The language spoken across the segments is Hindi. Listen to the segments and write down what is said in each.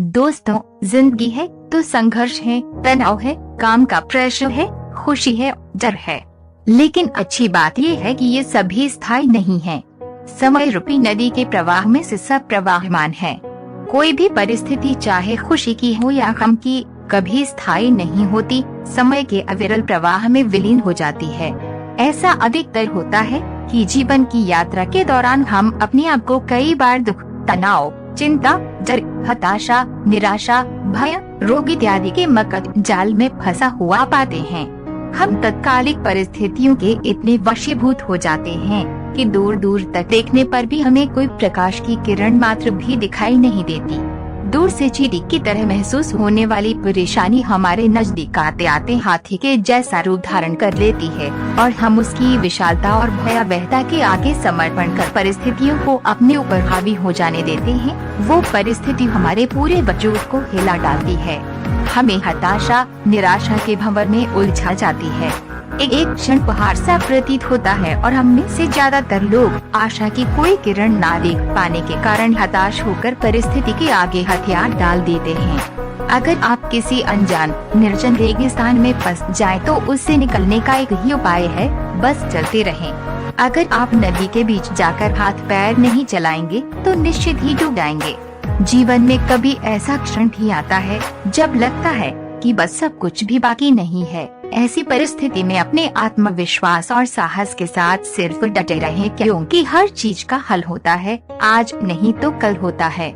दोस्तों, जिंदगी है तो संघर्ष है, तनाव है, काम का प्रेशर है, खुशी है, डर है। लेकिन अच्छी बात ये है कि ये सभी स्थायी नहीं है। समय रूपी नदी के प्रवाह में से सब प्रवाहमान है। कोई भी परिस्थिति चाहे खुशी की हो या गम की, कभी स्थायी नहीं होती, समय के अविरल प्रवाह में विलीन हो जाती है। ऐसा अधिकतर होता है कि जीवन की यात्रा के दौरान हम अपने आप को कई बार दुख, तनाव, चिंता, डर, हताशा, निराशा, भय, रोग इत्यादि के मकड़ जाल में फंसा हुआ पाते हैं। हम तत्कालिक परिस्थितियों के इतने वशीभूत हो जाते हैं कि दूर दूर तक देखने पर भी हमें कोई प्रकाश की किरण मात्र भी दिखाई नहीं देती। दूर से चींटी की तरह महसूस होने वाली परेशानी हमारे नजदीक आते आते हाथी के जैसा रूप धारण कर लेती है और हम उसकी विशालता और भयावहता के आगे समर्पण कर परिस्थितियों को अपने ऊपर हावी हो जाने देते हैं। वो परिस्थिति हमारे पूरे वजूद को हिला डालती है, हमें हताशा, निराशा के भंवर में उलझा जाती है। एक क्षण पहाड़ सा प्रतीत होता है और हम में से ज्यादातर लोग आशा की कोई किरण ना देख पाने के कारण हताश होकर परिस्थिति के आगे हथियार डाल देते हैं। अगर आप किसी अनजान निर्जन रेगिस्तान में फंस जाए तो उससे निकलने का एक ही उपाय है, बस चलते रहें। अगर आप नदी के बीच जाकर हाथ पैर नहीं चलाएंगे तो निश्चित ही डूब जाएंगे। जीवन में कभी ऐसा क्षण भी आता है जब लगता है कि बस सब कुछ भी बाकी नहीं है। ऐसी परिस्थिति में अपने आत्मविश्वास और साहस के साथ सिर्फ डटे रहें, क्योंकि हर चीज का हल होता है, आज नहीं तो कल होता है।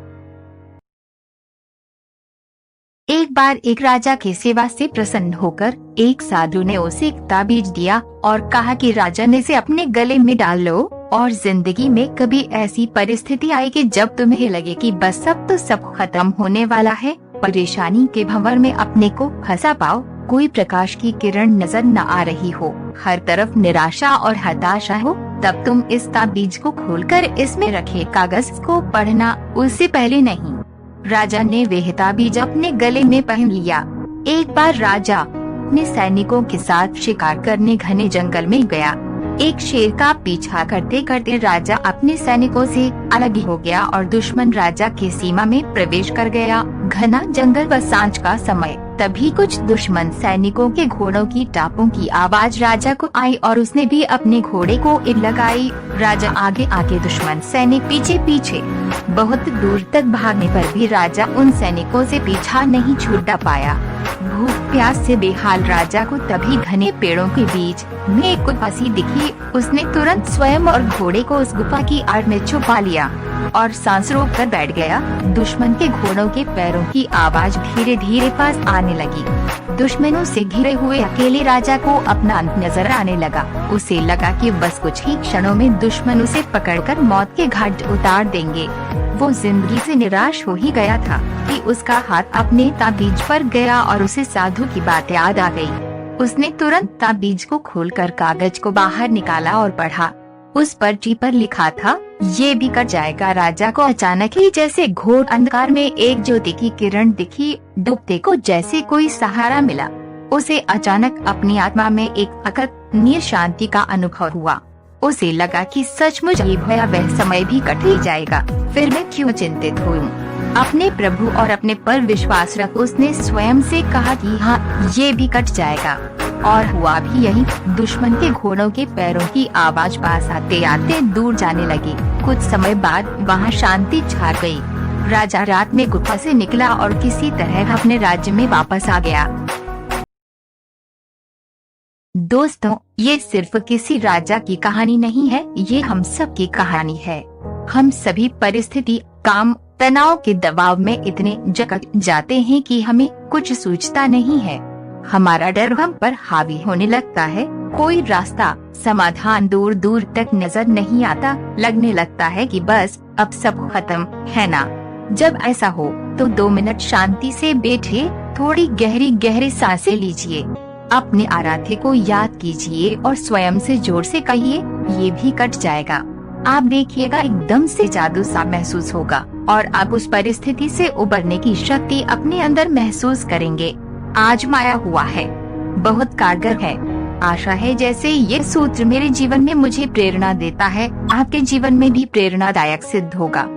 एक बार एक राजा की सेवा से प्रसन्न होकर एक साधु ने उसे एक ताबीज दिया और कहा कि राजन इसे अपने गले में डाल लो और जिंदगी में कभी ऐसी परिस्थिति आए कि जब तुम्हें लगे कि बस सब तो सब खत्म होने वाला है, परेशानी के भंवर में अपने को फंसा पाओ, कोई प्रकाश की किरण नजर न आ रही हो, हर तरफ निराशा और हताशा हो, तब तुम इस ताबीज को खोलकर इसमें रखे कागज को पढ़ना। उससे पहले नहीं। राजा ने वह ताबीज अपने गले में पहन लिया। एक बार राजा अपने सैनिकों के साथ शिकार करने घने जंगल में गया। एक शेर का पीछा करते करते राजा अपने सैनिकों से अलग हो गया और दुश्मन राजा की सीमा में प्रवेश कर गया। घना जंगल व सांझ का समय, तभी कुछ दुश्मन सैनिकों के घोड़ों की टापों की आवाज राजा को आई और उसने भी अपने घोड़े को इड़ लगाई। राजा आगे आगे, दुश्मन सैनिक पीछे पीछे। बहुत दूर तक भागने पर भी राजा उन सैनिकों से पीछा नहीं छूटा पाया। भूख प्यास से बेहाल राजा को तभी घने पेड़ों के बीच में एक गुफा दिखी। उसने तुरंत स्वयं और घोड़े को उस गुफा की आड़ में छुपा लिया और सांस रोक कर बैठ गया। दुश्मन के घोड़ों के पैरों की आवाज धीरे धीरे पास आने लगी। दुश्मनों से घिरे हुए अकेले राजा को अपना अंत नजर आने लगा। उसे लगा कि बस कुछ ही क्षणों में दुश्मन उसे पकड़कर मौत के घाट उतार देंगे। वो जिंदगी से निराश हो ही गया था कि उसका हाथ अपने ताबीज पर गया और उसे साधु की बात याद आ गई। उसने तुरंत ताबीज को खोलकर कागज को बाहर निकाला और पढ़ा। उस पर्ची पर लिखा था, ये भी कट जाएगा। राजा को अचानक ही जैसे घोर अंधकार में एक ज्योति की किरण दिखी। डूबते को जैसे कोई सहारा मिला। उसे अचानक अपनी आत्मा में एक अकल्पनीय शांति का अनुभव हुआ। उसे लगा कि सचमुच ये भयावह समय भी कट ही जाएगा, फिर मैं क्यों चिंतित हूँ। अपने प्रभु और अपने पर विश्वास रख उसने स्वयं से कहा कि हाँ, ये भी कट जाएगा। और हुआ भी यही। दुश्मन के घोड़ों के पैरों की आवाज पास आते आते दूर जाने लगी। कुछ समय बाद वहाँ शांति छा गई। राजा रात में गुफा से निकला और किसी तरह अपने राज्य में वापस आ गया। दोस्तों, ये सिर्फ किसी राजा की कहानी नहीं है, ये हम सब की कहानी है। हम सभी परिस्थिति, काम, तनाव के दबाव में इतने जकड़ जाते हैं कि हमें कुछ सूझता नहीं है। हमारा डर हम पर हावी होने लगता है। कोई रास्ता, समाधान दूर दूर तक नजर नहीं आता। लगने लगता है कि बस अब सब खत्म है ना। जब ऐसा हो तो 2 मिनट शांति से बैठे, थोड़ी गहरी सांसें लीजिए, अपने आराध्य को याद कीजिए और स्वयं से जोर से कहिए, ये भी कट जाएगा। आप देखिएगा एकदम से जादू सा महसूस होगा और आप उस परिस्थिति से उबरने की शक्ति अपने अंदर महसूस करेंगे। आजमाया हुआ है, बहुत कारगर है। आशा है जैसे ये सूत्र मेरे जीवन में मुझे प्रेरणा देता है, आपके जीवन में भी प्रेरणादायक सिद्ध होगा।